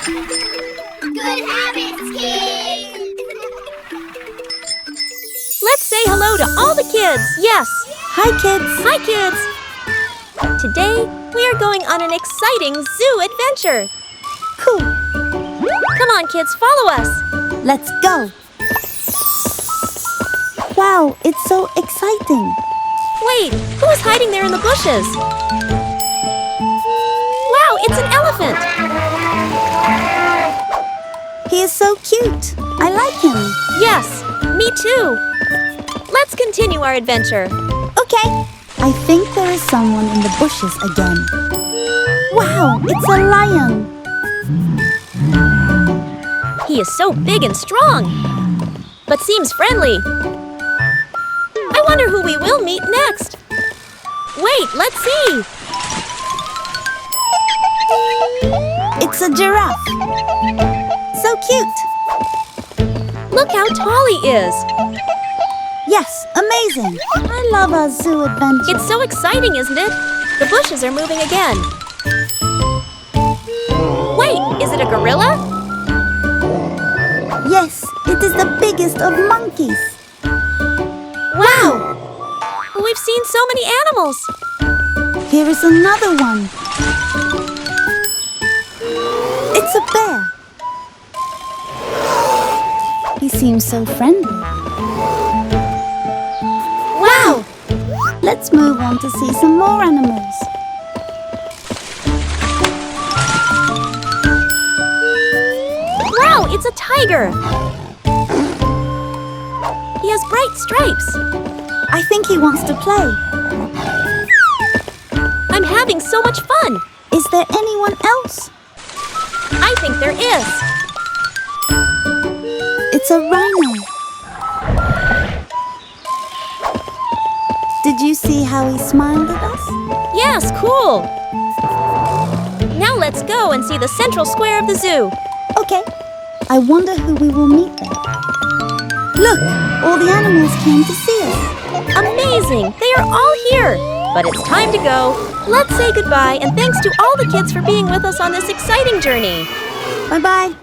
Good habits, kids! Let's say hello to all the kids. Yes. Hi, kids. Hi, kids. Today, we are going on an exciting zoo adventure. Cool. Come on, kids, follow us. Let's go. Wow, it's so exciting. Wait, who is hiding there in the bushes? Wow, it's an elephant. He is so cute. I like him. Yes, me too. Let's continue our adventure. Okay. I think there is someone in the bushes again. Wow, it's a lion. He is so big and strong, but seems friendly. I wonder who we will meet next. Wait, let's see. It's a giraffe. So cute. Look how tall he is. Yes, amazing. I love our zoo adventure. It's so exciting, isn't it? The bushes are moving again. Wait, is it a gorilla? Yes, it is the biggest of monkeys. Wow! We've seen so many animals. Here is another one. It's a bear. He seems so friendly. Wow! Let's move on to see some more animals. Wow, it's a tiger. He has bright stripes. I think he wants to play. I'm having so much fun. Is there anyone else? I think there is. It's a rhino. Did you see how he smiled at us? Yes, cool. Now let's go and see the central square of the zoo. Okay. I wonder who we will meet there. Look, all the animals came to see us. Amazing! They are all here. But it's time to go. Let's say goodbye and thanks to all the kids for being with us on this exciting journey. Bye-bye.